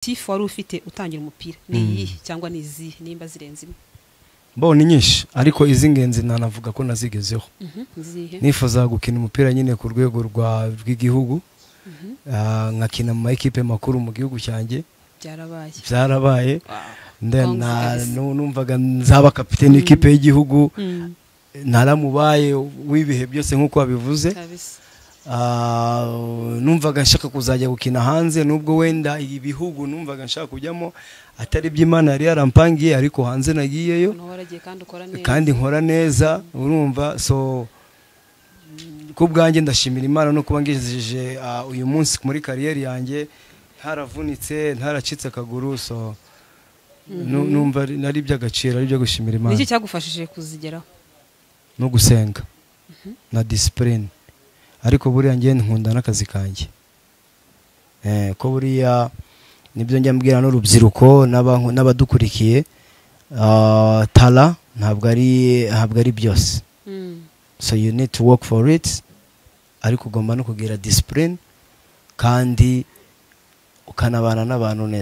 tifu wari ufite utangira umupira ni cyangwa nizi nimba zirenze bo ni nyinshi ariko izingenzi nanavuga ko nazigezeho nifuza gukina umupira nyine ku rwego rw'igihugu nkakina mu equipe makuru mu gihugu cyanjye byarabaye numvaga nzaba kapiteni equipe y'igihugu naramubaye wibihe byose nkuko wabivuze numvaga nshaka kuzajya gukina hanze nubwo wenda ibihugu numvaga nshaka kujyamo atari by'Imana yari yarampangiye ariko hanze nagiyeyo kandi nkora neza urumva so kubwanjye ndashimira Imana no kuba ngejeje uyu munsi muri kariyeri yanjye ntaravunitse ntaracitse akaguru so numva nari by'agaciro ari byo gushimira Imana. Niki cyagufashije kuzigeraho? No gusenga na discipline ariko buriya ngiye nkunda n'akazi kanjye ko buriya nibyo njya mbwira n'urubyiruko n'abadukurikiye tala ntabwo ari byose so you need to work for it ariko ugomba no kugira discipline kandi ukanabana n'abantu neza.